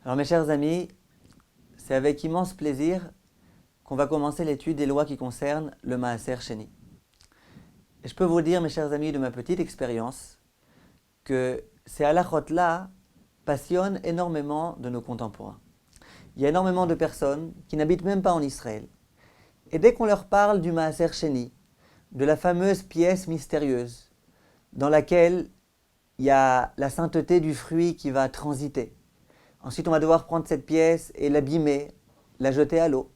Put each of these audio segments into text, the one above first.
Alors mes chers amis, c'est avec immense plaisir qu'on va commencer l'étude des lois qui concernent le Maaser Sheni. Et je peux vous dire, mes chers amis, de ma petite expérience, que ces halachot-là passionnent énormément de nos contemporains. Il y a énormément de personnes qui n'habitent même pas en Israël. Et dès qu'on leur parle du Maaser Sheni, de la fameuse pièce mystérieuse, dans laquelle il y a la sainteté du fruit qui va transiter. Ensuite, on va devoir prendre cette pièce et l'abîmer, la jeter à l'eau.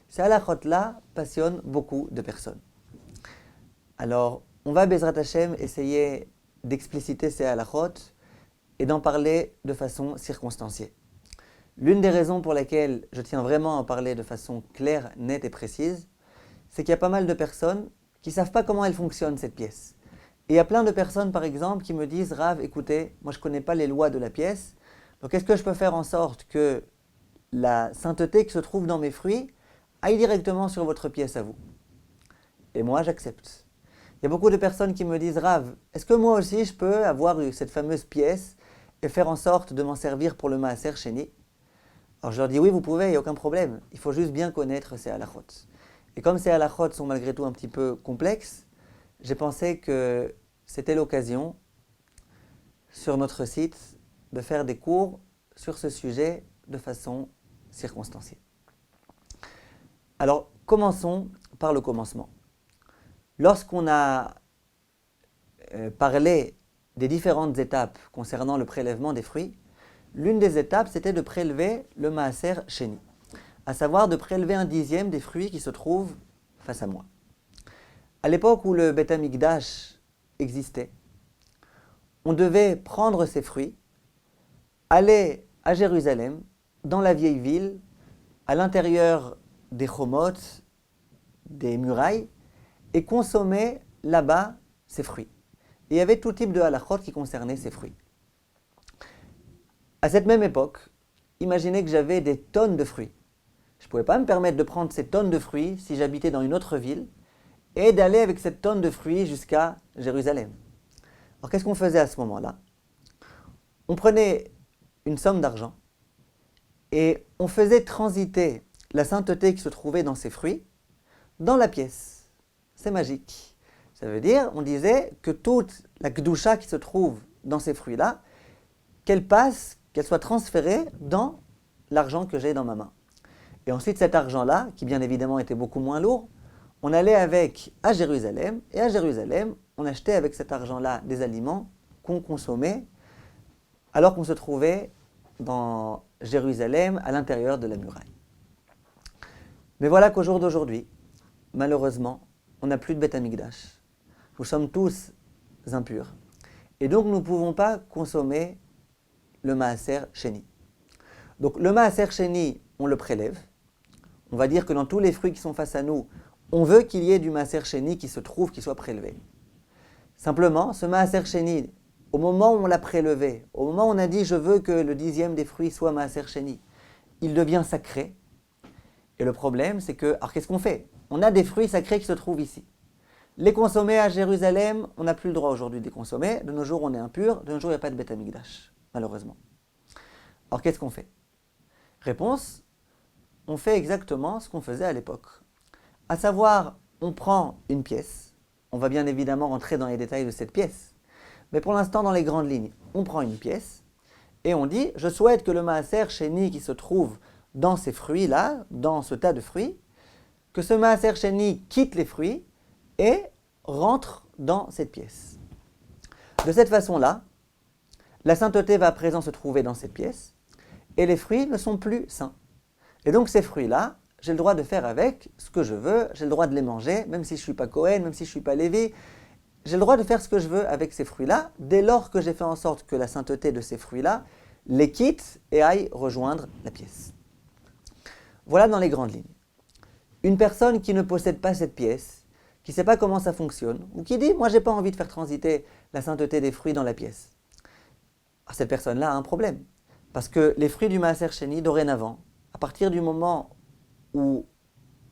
Ces halachot-là passionnent beaucoup de personnes. Alors, on va, Bezrat Hashem, essayer d'expliciter ces halachot et d'en parler de façon circonstanciée. L'une des raisons pour lesquelles je tiens vraiment à en parler de façon claire, nette et précise, c'est qu'il y a pas mal de personnes qui ne savent pas comment elle fonctionne, cette pièce. Et il y a plein de personnes, par exemple, qui me disent « Rav, écoutez, moi je ne connais pas les lois de la pièce, donc est-ce que je peux faire en sorte que la sainteté qui se trouve dans mes fruits aille directement sur votre pièce à vous ?» Et moi, j'accepte. Il y a beaucoup de personnes qui me disent « Rav, est-ce que moi aussi je peux avoir cette fameuse pièce et faire en sorte de m'en servir pour le Maaser Sheni ?» Alors je leur dis « Oui, vous pouvez, il n'y a aucun problème. Il faut juste bien connaître ces halachot. » Et comme ces halachot sont malgré tout un petit peu complexes, j'ai pensé que c'était l'occasion, sur notre site, de faire des cours sur ce sujet de façon circonstanciée. Alors, commençons par le commencement. Lorsqu'on a parlé des différentes étapes concernant le prélèvement des fruits, l'une des étapes, c'était de prélever le Maaser Sheni, à savoir de prélever 1/10 des fruits qui se trouvent face à moi. À l'époque où le Beth Amikdash existait, on devait prendre ces fruits, aller à Jérusalem, dans la vieille ville, à l'intérieur des chomot, des murailles, et consommer là-bas ces fruits. Et il y avait tout type de halachot qui concernait ces fruits. À cette même époque, imaginez que j'avais des tonnes de fruits. Je ne pouvais pas me permettre de prendre ces tonnes de fruits si j'habitais dans une autre ville et d'aller avec cette tonne de fruits jusqu'à Jérusalem. Alors qu'est-ce qu'on faisait à ce moment-là? On prenait une somme d'argent et on faisait transiter la sainteté qui se trouvait dans ces fruits dans la pièce. C'est magique. Ça veut dire, on disait que toute la Kedusha qui se trouve dans ces fruits-là, qu'elle passe, qu'elle soit transférée dans l'argent que j'ai dans ma main. Et ensuite, cet argent-là, qui bien évidemment était beaucoup moins lourd, on allait avec à Jérusalem, et à Jérusalem, on achetait avec cet argent-là des aliments qu'on consommait alors qu'on se trouvait dans Jérusalem, à l'intérieur de la muraille. Mais voilà qu'au jour d'aujourd'hui, malheureusement, on n'a plus de Beth Amikdash. Nous sommes tous impurs. Et donc nous ne pouvons pas consommer le Maaser Sheni. Donc le Maaser Sheni, on le prélève. On va dire que dans tous les fruits qui sont face à nous, on veut qu'il y ait du Maaser Sheni qui se trouve, qui soit prélevé. Simplement, ce Maaser Sheni, au moment où on l'a prélevé, au moment où on a dit « je veux que le 10e des fruits soit Maaser Sheni », il devient sacré. Et le problème, c'est que, alors qu'est-ce qu'on fait? On a des fruits sacrés qui se trouvent ici. Les consommer à Jérusalem, on n'a plus le droit aujourd'hui de les consommer. De nos jours, on est impur. De nos jours, il n'y a pas de Beth Amikdash, malheureusement. Alors qu'est-ce qu'on fait? Réponse, on fait exactement ce qu'on faisait à l'époque. À savoir, on prend une pièce. On va bien évidemment rentrer dans les détails de cette pièce. Mais pour l'instant, dans les grandes lignes, on prend une pièce et on dit « je souhaite que le Maaser Sheni qui se trouve dans ces fruits-là, dans ce tas de fruits, que ce Maaser Sheni quitte les fruits et rentre dans cette pièce. » De cette façon-là, la sainteté va à présent se trouver dans cette pièce et les fruits ne sont plus saints. Et donc ces fruits-là, j'ai le droit de faire avec ce que je veux, j'ai le droit de les manger, même si je ne suis pas Cohen, même si je ne suis pas Lévi. J'ai le droit de faire ce que je veux avec ces fruits-là, dès lors que j'ai fait en sorte que la sainteté de ces fruits-là les quitte et aille rejoindre la pièce. Voilà dans les grandes lignes. Une personne qui ne possède pas cette pièce, qui ne sait pas comment ça fonctionne, ou qui dit « moi j'ai pas envie de faire transiter la sainteté des fruits dans la pièce », cette personne-là a un problème. Parce que les fruits du Maaser Sheni, dorénavant, à partir du moment où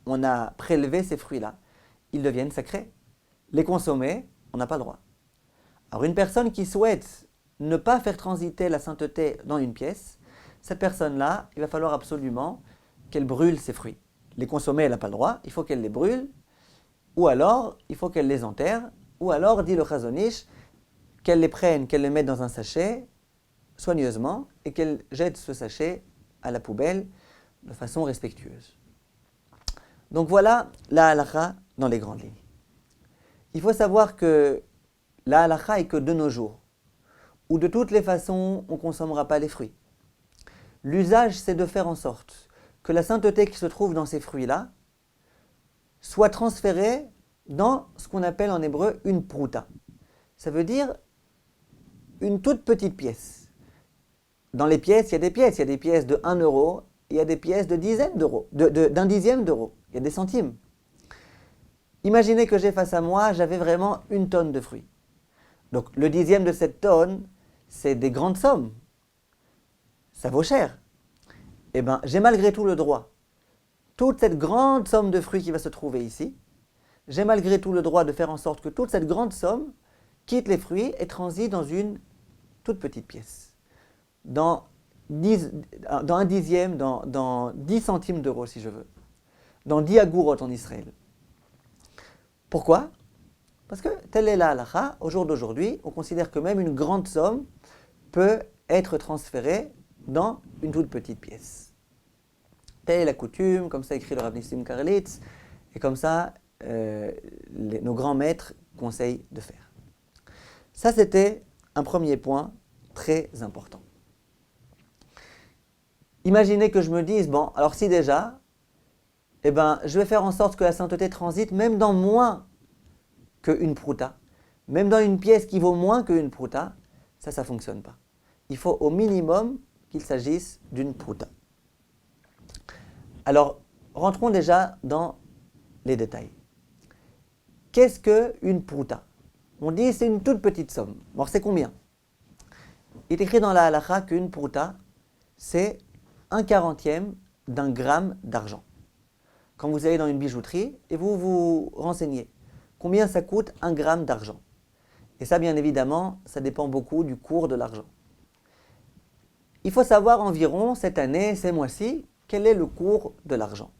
on a prélevé ces fruits-là, ils deviennent sacrés. Les consommer, on n'a pas le droit. Alors une personne qui souhaite ne pas faire transiter la sainteté dans une pièce, cette personne-là, il va falloir absolument qu'elle brûle ses fruits. Les consommer, elle n'a pas le droit, il faut qu'elle les brûle, ou alors, il faut qu'elle les enterre, ou alors, dit le Chazon Ish, qu'elle les prenne, qu'elle les mette dans un sachet, soigneusement, et qu'elle jette ce sachet à la poubelle de façon respectueuse. Donc voilà la halakha dans les grandes lignes. Il faut savoir que la halakha est que de nos jours, où de toutes les façons, on ne consommera pas les fruits. L'usage, c'est de faire en sorte que la sainteté qui se trouve dans ces fruits-là soit transférée dans ce qu'on appelle en hébreu une prouta. Ça veut dire une toute petite pièce. Dans les pièces, il y a des pièces. Il y a des pièces de 1 euro, il y a des pièces de dizaines d'euros, d'un dixième d'euro. Il y a des centimes. Imaginez que j'ai face à moi, j'avais vraiment 1 tonne de fruits. Donc le dixième de cette tonne, c'est des grandes sommes. Ça vaut cher. Eh bien, j'ai malgré tout le droit. Toute cette grande somme de fruits qui va se trouver ici, j'ai malgré tout le droit de faire en sorte que toute cette grande somme quitte les fruits et transite dans une toute petite pièce. Dans un dixième, dans 10 centimes d'euros si je veux. Dans 10 agourot en Israël. Pourquoi ? Parce que telle est la halakha, au jour d'aujourd'hui, on considère que même une grande somme peut être transférée dans une toute petite pièce. Telle est la coutume, comme ça écrit le Rav Nissim Karelitz, et comme ça nos grands maîtres conseillent de faire. Ça, c'était un premier point très important. Imaginez que je me dise, bon, alors si déjà, je vais faire en sorte que la sainteté transite même dans moins qu'une prouta, même dans une pièce qui vaut moins qu'une prouta, ça ne fonctionne pas. Il faut au minimum qu'il s'agisse d'une prouta. Alors, rentrons déjà dans les détails. Qu'est-ce qu'une prouta ? On dit c'est une toute petite somme. Alors c'est combien ? Il est écrit dans la halakha qu'une prouta, c'est 1/40 d'un gramme d'argent. Quand vous allez dans une bijouterie et vous vous renseignez, combien ça coûte 1 gramme d'argent ? Et ça, bien évidemment, ça dépend beaucoup du cours de l'argent. Il faut savoir environ, cette année, ces mois-ci, quel est le cours de l'argent.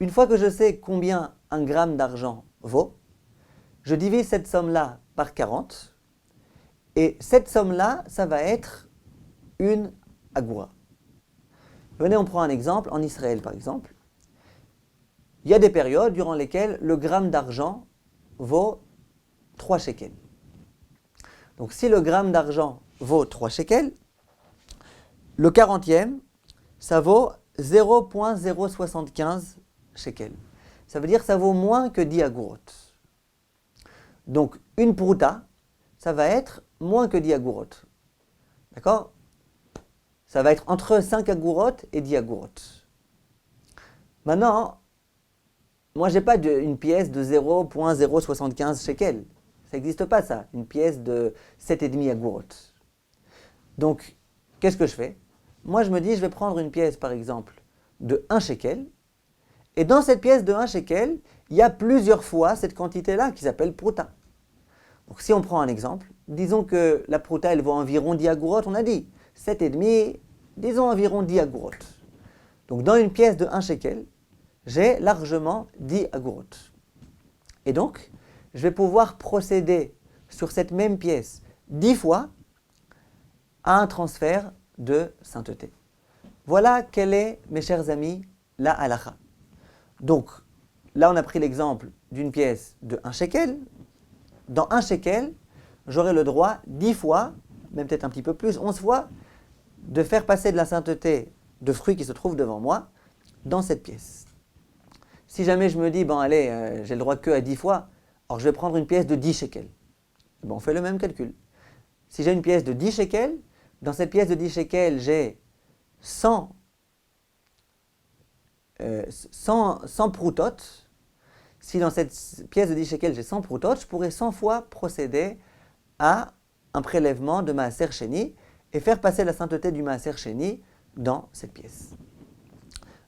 Une fois que je sais combien 1 gramme d'argent vaut, je divise cette somme-là par 40, et cette somme-là, ça va être une agoura. Venez, on prend un exemple, en Israël par exemple. Il y a des périodes durant lesquelles le gramme d'argent vaut 3 shekels. Donc si le gramme d'argent vaut 3 shekels, le 40e, ça vaut 0,075 shekels. Ça veut dire que ça vaut moins que 10 agourot. Donc une prouta, ça va être moins que 10 agourot. D'accord ? Ça va être entre 5 agourot et 10 agourot. Maintenant, moi, je n'ai pas une pièce de 0,075 shekels. Ça n'existe pas, ça. Une pièce de 7,5 agourot. Donc, qu'est-ce que je fais ? Moi, je me dis, je vais prendre une pièce, par exemple, de 1 shekel. Et dans cette pièce de 1 shekel, il y a plusieurs fois cette quantité-là qui s'appelle prouta. Donc, si on prend un exemple, disons que la prouta, elle vaut environ 10 agourot, on a dit. 7,5, disons environ 10 agourot. Donc, dans une pièce de 1 shekel, j'ai largement 10 agourot. Et donc, je vais pouvoir procéder sur cette même pièce 10 fois à un transfert de sainteté. Voilà quelle est, mes chers amis, la halakha. Donc, là on a pris l'exemple d'une pièce de 1 shekel. Dans 1 shekel, j'aurai le droit 10 fois, même peut-être un petit peu plus, 11 fois, de faire passer de la sainteté de fruits qui se trouvent devant moi dans cette pièce. Si jamais je me dis, bon allez, j'ai le droit que à 10 fois, alors je vais prendre une pièce de 10 shekels. Bon, on fait le même calcul. Si j'ai une pièce de 10 shekels, dans cette pièce de 10 shekels, j'ai 100 proutot. Si dans cette pièce de 10 shekels, j'ai 100 proutot, je pourrais 100 fois procéder à un prélèvement de maaser sheni et faire passer la sainteté du maaser sheni dans cette pièce.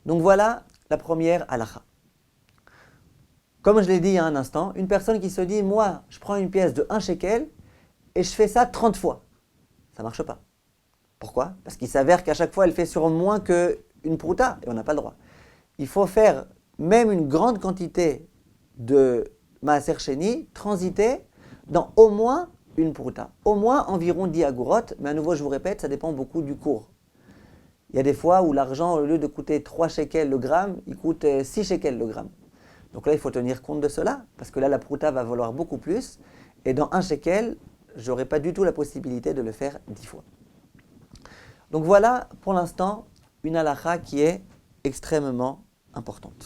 Donc voilà la première halakha. Comme je l'ai dit il y a un instant, une personne qui se dit, moi, je prends une pièce de 1 shekel et je fais ça 30 fois. Ça ne marche pas. Pourquoi? Parce qu'il s'avère qu'à chaque fois, elle fait sur moins qu'une prouta, et on n'a pas le droit. Il faut faire même une grande quantité de maaser sheni transiter dans au moins une prouta. Au moins environ 10 agourotes, mais à nouveau, je vous répète, ça dépend beaucoup du cours. Il y a des fois où l'argent, au lieu de coûter 3 shekels le gramme, il coûte 6 shekels le gramme. Donc là, il faut tenir compte de cela, parce que là, la prouta va valoir beaucoup plus, et dans 1 shekel, je n'aurai pas du tout la possibilité de le faire 10 fois. Donc voilà, pour l'instant, une halakha qui est extrêmement importante.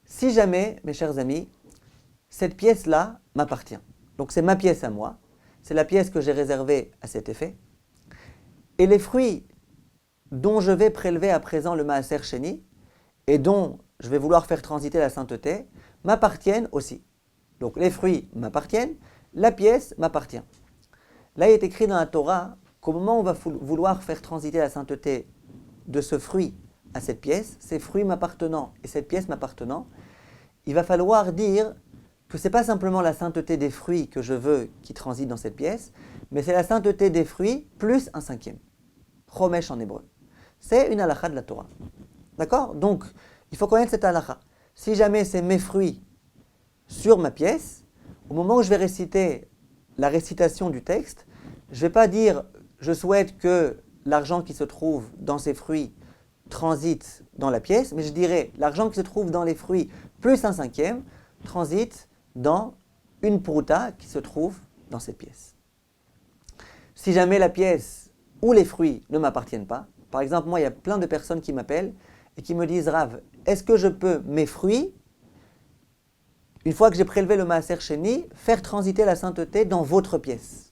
Si jamais, mes chers amis, cette pièce-là m'appartient, donc c'est ma pièce à moi, c'est la pièce que j'ai réservée à cet effet, et les fruits dont je vais prélever à présent le maaser sheni, et dont je vais vouloir faire transiter la sainteté, m'appartiennent aussi. Donc les fruits m'appartiennent, la pièce m'appartient. Là, il est écrit dans la Torah qu'au moment où on va vouloir faire transiter la sainteté de ce fruit à cette pièce, ces fruits m'appartenant et cette pièce m'appartenant, il va falloir dire que ce n'est pas simplement la sainteté des fruits que je veux qui transite dans cette pièce, mais c'est la sainteté des fruits plus un cinquième. Chomesh en hébreu. C'est une halakha de la Torah. D'accord? Donc, il faut connaître cette halakha. Si jamais c'est mes fruits sur ma pièce, au moment où je vais réciter la récitation du texte, je ne vais pas dire « je souhaite que l'argent qui se trouve dans ces fruits transite dans la pièce », mais je dirais « l'argent qui se trouve dans les fruits plus un cinquième transite dans une prouta qui se trouve dans cette pièce ». Si jamais la pièce ou les fruits ne m'appartiennent pas, par exemple, moi, il y a plein de personnes qui m'appellent et qui me disent « Rav, est-ce que je peux, mes fruits, une fois que j'ai prélevé le maaser sheni, faire transiter la sainteté dans votre pièce ?»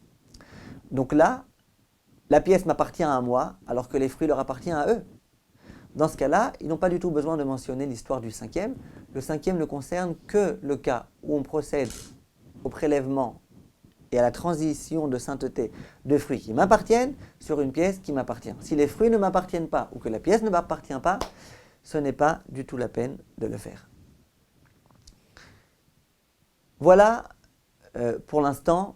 Donc là, la pièce m'appartient à moi, alors que les fruits leur appartiennent à eux. Dans ce cas-là, ils n'ont pas du tout besoin de mentionner l'histoire du cinquième. Le cinquième ne concerne que le cas où on procède au prélèvement et à la transition de sainteté de fruits qui m'appartiennent sur une pièce qui m'appartient. Si les fruits ne m'appartiennent pas ou que la pièce ne m'appartient pas, ce n'est pas du tout la peine de le faire. Voilà, pour l'instant,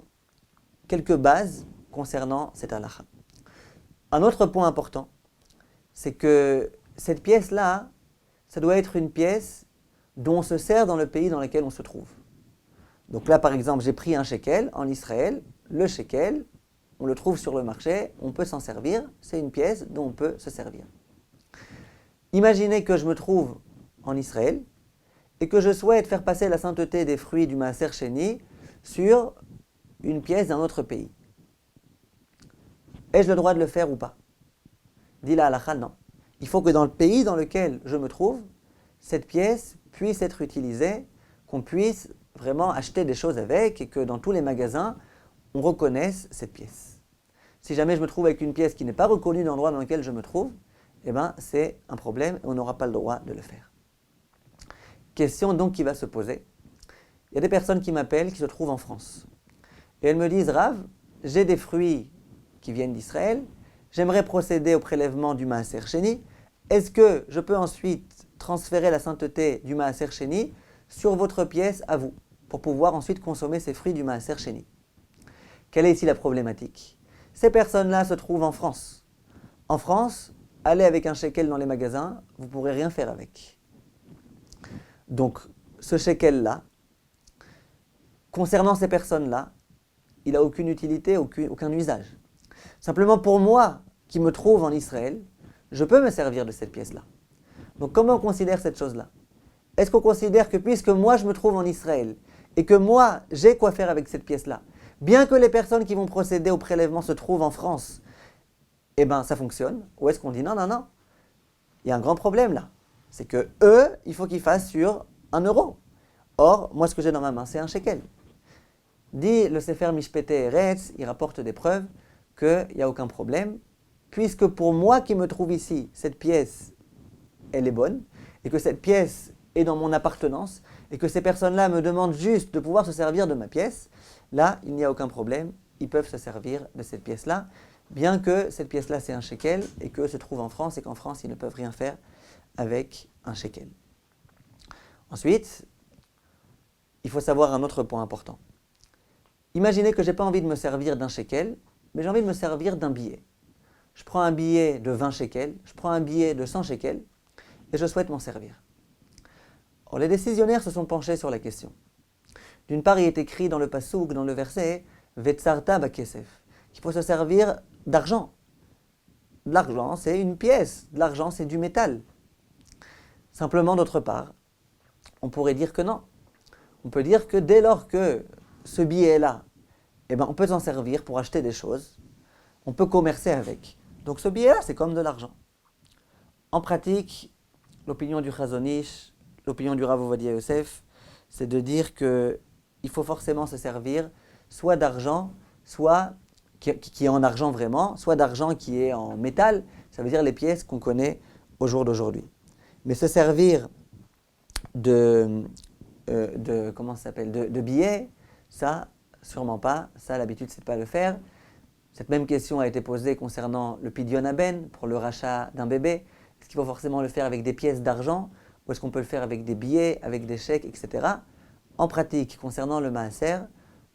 quelques bases concernant cette halakha. Un autre point important, c'est que cette pièce-là, ça doit être une pièce dont on se sert dans le pays dans lequel on se trouve. Donc là, par exemple, j'ai pris un shekel en Israël. Le shekel, on le trouve sur le marché, on peut s'en servir. C'est une pièce dont on peut se servir. Imaginez que je me trouve en Israël et que je souhaite faire passer la sainteté des fruits du maaser sheni sur une pièce d'un autre pays. Ai-je le droit de le faire ou pas? Dit la halakha, non. Il faut que dans le pays dans lequel je me trouve, cette pièce puisse être utilisée, qu'on puisse vraiment acheter des choses avec et que dans tous les magasins, on reconnaisse cette pièce. Si jamais je me trouve avec une pièce qui n'est pas reconnue dans l'endroit dans lequel je me trouve, eh bien, c'est un problème et on n'aura pas le droit de le faire. Question donc qui va se poser. Il y a des personnes qui m'appellent, qui se trouvent en France. Et elles me disent, Rav, j'ai des fruits qui viennent d'Israël, j'aimerais procéder au prélèvement du maaser sheni. Est-ce que je peux ensuite transférer la sainteté du maaser sheni sur votre pièce à vous, pour pouvoir ensuite consommer ces fruits du maaser sheni? Quelle est ici la problématique? Ces personnes-là se trouvent en France. En France, allez avec un shekel dans les magasins, vous ne pourrez rien faire avec. Donc, ce shekel-là, concernant ces personnes-là, il n'a aucune utilité, aucun usage. Simplement pour moi, qui me trouve en Israël, je peux me servir de cette pièce-là. Donc comment on considère cette chose-là? Est-ce qu'on considère que puisque moi je me trouve en Israël, et que moi j'ai quoi faire avec cette pièce-là, bien que les personnes qui vont procéder au prélèvement se trouvent en France, eh bien ça fonctionne? Ou est-ce qu'on dit non, non, non, il y a un grand problème là. C'est que eux, il faut qu'ils fassent sur 1 euro. Or, moi ce que j'ai dans ma main, c'est un shekel. Dit le Sefer Mishpete Eretz, il rapporte des preuves qu'il n'y a aucun problème, puisque pour moi qui me trouve ici, cette pièce, elle est bonne, et que cette pièce est dans mon appartenance, et que ces personnes-là me demandent juste de pouvoir se servir de ma pièce, là, il n'y a aucun problème, ils peuvent se servir de cette pièce-là, bien que cette pièce-là, c'est un shekel, et qu'eux se trouvent en France, et qu'en France, ils ne peuvent rien faire avec un shekel. Ensuite, il faut savoir un autre point important. Imaginez que je n'ai pas envie de me servir d'un shekel, mais j'ai envie de me servir d'un billet. Je prends un billet de 20 shekels, je prends un billet de 100 shekels, et je souhaite m'en servir. Or, les décisionnaires se sont penchés sur la question. D'une part, il est écrit dans le passouk, dans le verset « Vetsarta bakesef » qu'il faut se servir d'argent. De l'argent, c'est une pièce. De l'argent, c'est du métal. Simplement, d'autre part, on pourrait dire que non. On peut dire que dès lors que ce billet est là, eh ben, on peut s'en servir pour acheter des choses. On peut commercer avec. Donc ce billet-là, c'est comme de l'argent. En pratique, l'opinion du Chazon Ish, l'opinion du Rav Ovadia Yosef, c'est de dire qu'il faut forcément se servir soit d'argent, soit qui est en argent vraiment, soit d'argent qui est en métal, ça veut dire les pièces qu'on connaît au jour d'aujourd'hui. Mais se servir comment ça s'appelle, de billets, ça, sûrement pas. Ça, l'habitude, c'est de pas le faire. Cette même question a été posée concernant le pidyon haben, pour le rachat d'un bébé. Est-ce qu'il faut forcément le faire avec des pièces d'argent, ou est-ce qu'on peut le faire avec des billets, avec des chèques, etc. En pratique, concernant le maaser,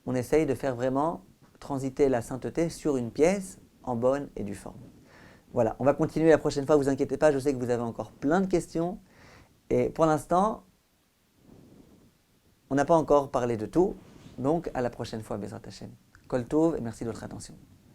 on essaye de faire vraiment transiter la sainteté sur une pièce en bonne et due forme. Voilà, on va continuer la prochaine fois, vous inquiétez pas, je sais que vous avez encore plein de questions. Et pour l'instant, on n'a pas encore parlé de tout, donc à la prochaine fois, Bezrat Hashem. Kol Tov, et merci de votre attention.